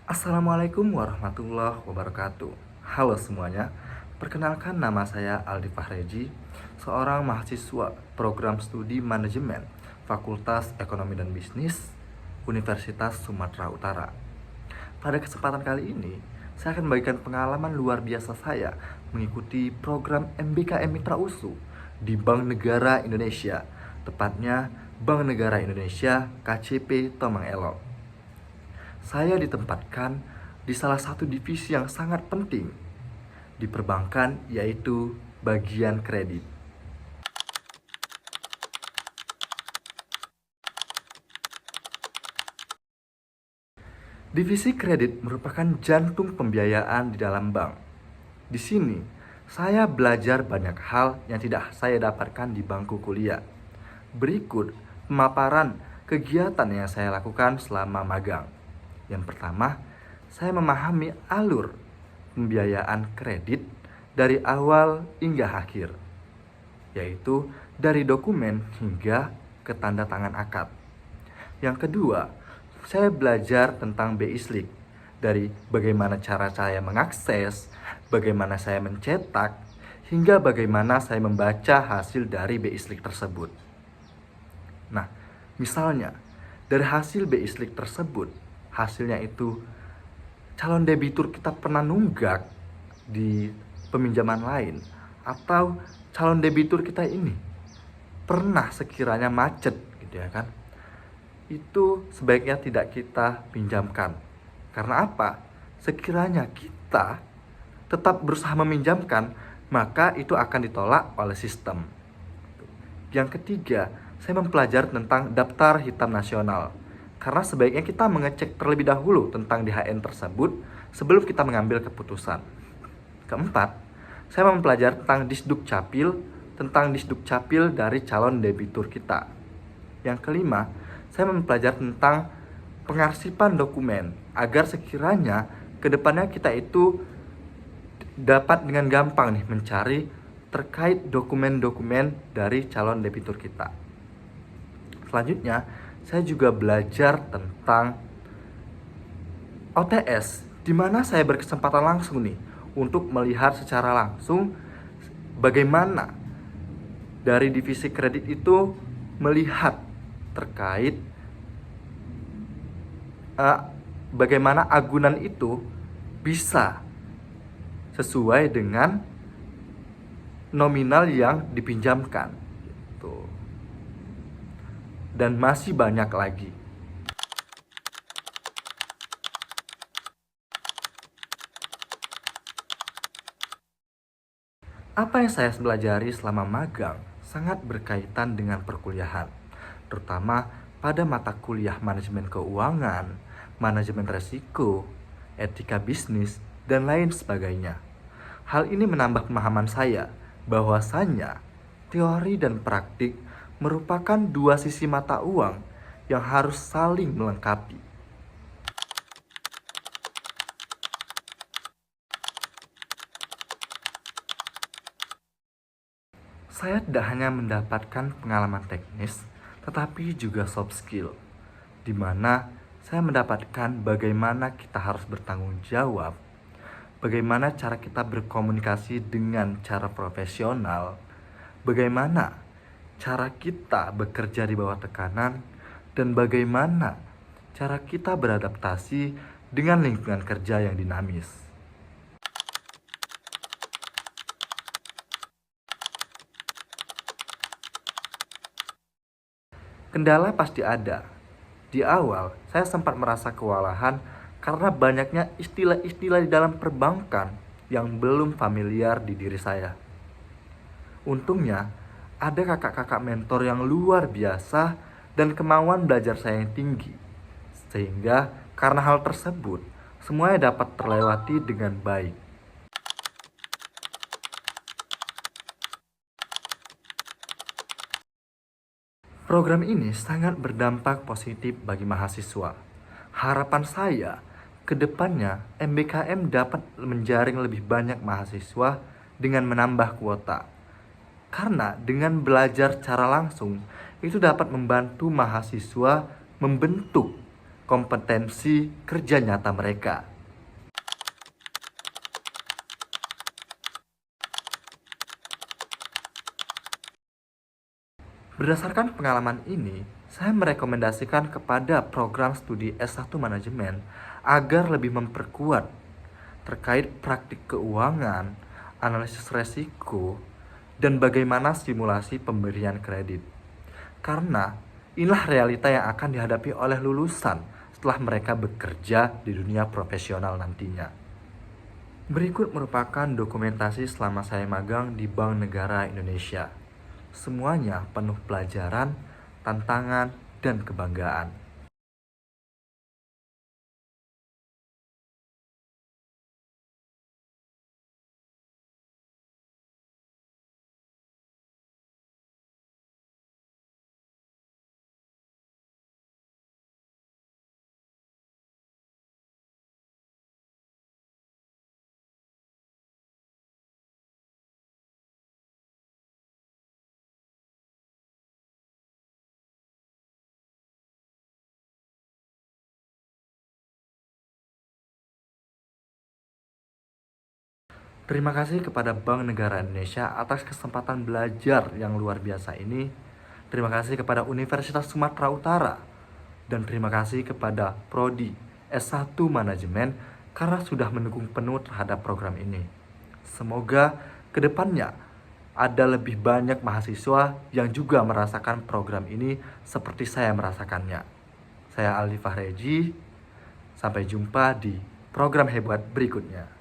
Assalamualaikum warahmatullahi wabarakatuh. Halo semuanya, perkenalkan nama saya Aldi Fahreji, seorang mahasiswa program studi manajemen Fakultas Ekonomi dan Bisnis Universitas Sumatera Utara. Pada kesempatan kali ini, saya akan membagikan pengalaman luar biasa saya mengikuti program MBKM Mitra USU di Bank Negara Indonesia, tepatnya Bank Negara Indonesia KCP Tomang Elong. Saya ditempatkan di salah satu divisi yang sangat penting di perbankan, yaitu bagian kredit. Divisi kredit merupakan jantung pembiayaan di dalam bank. Di sini, saya belajar banyak hal yang tidak saya dapatkan di bangku kuliah. Berikut pemaparan kegiatan yang saya lakukan selama magang. Yang pertama, saya memahami alur pembiayaan kredit dari awal hingga akhir, yaitu dari dokumen hingga ke tanda tangan akad. Yang kedua, saya belajar tentang BI Slick, dari bagaimana cara saya mengakses, bagaimana saya mencetak, hingga bagaimana saya membaca hasil dari BI Slick tersebut. Nah, misalnya dari hasil BI Slick tersebut, hasilnya itu calon debitur kita pernah nunggak di peminjaman lain, atau calon debitur kita ini pernah sekiranya macet gitu ya kan, itu sebaiknya tidak kita pinjamkan. Karena apa? Sekiranya kita tetap berusaha meminjamkan, maka itu akan ditolak oleh sistem. Yang ketiga, saya mempelajari tentang daftar hitam nasional, karena sebaiknya kita mengecek terlebih dahulu tentang DHN tersebut sebelum kita mengambil keputusan. Keempat, saya mempelajari tentang disduk capil dari calon debitur kita. Yang kelima, saya mempelajari tentang pengarsipan dokumen agar sekiranya kedepannya kita itu dapat dengan gampang mencari terkait dokumen-dokumen dari calon debitur kita. Selanjutnya, saya juga belajar tentang OTS, di mana saya berkesempatan langsung untuk melihat secara langsung bagaimana dari divisi kredit itu melihat terkait bagaimana agunan itu bisa sesuai dengan nominal yang dipinjamkan gitu. Dan masih banyak lagi. Apa yang saya pelajari selama magang sangat berkaitan dengan perkuliahan, terutama pada mata kuliah manajemen keuangan, manajemen resiko, etika bisnis, dan lain sebagainya. Hal ini menambah pemahaman saya bahwasanya teori dan praktik merupakan dua sisi mata uang yang harus saling melengkapi. Saya tidak hanya mendapatkan pengalaman teknis, tetapi juga soft skill, di mana saya mendapatkan bagaimana kita harus bertanggung jawab, bagaimana cara kita berkomunikasi dengan cara profesional, bagaimana cara kita bekerja di bawah tekanan, dan bagaimana cara kita beradaptasi dengan lingkungan kerja yang dinamis. Kendala pasti ada. Di awal, saya sempat merasa kewalahan karena banyaknya istilah-istilah di dalam perbankan yang belum familiar di diri saya. Untungnya, ada kakak-kakak mentor yang luar biasa dan kemauan belajar saya yang tinggi. Sehingga karena hal tersebut, semuanya dapat terlewati dengan baik. Program ini sangat berdampak positif bagi mahasiswa. Harapan saya, ke depannya MBKM dapat menjaring lebih banyak mahasiswa dengan menambah kuota. Karena dengan belajar secara langsung, itu dapat membantu mahasiswa membentuk kompetensi kerja nyata mereka. Berdasarkan pengalaman ini, saya merekomendasikan kepada program studi S1 Manajemen agar lebih memperkuat terkait praktik keuangan, analisis resiko, dan bagaimana simulasi pemberian kredit. Karena inilah realita yang akan dihadapi oleh lulusan setelah mereka bekerja di dunia profesional nantinya. Berikut merupakan dokumentasi selama saya magang di Bank Negara Indonesia. Semuanya penuh pelajaran, tantangan, dan kebanggaan. Terima kasih kepada Bank Negara Indonesia atas kesempatan belajar yang luar biasa ini. Terima kasih kepada Universitas Sumatera Utara. Dan terima kasih kepada Prodi S1 Manajemen karena sudah mendukung penuh terhadap program ini. Semoga kedepannya ada lebih banyak mahasiswa yang juga merasakan program ini seperti saya merasakannya. Saya Aldi Fahreji, sampai jumpa di program hebat berikutnya.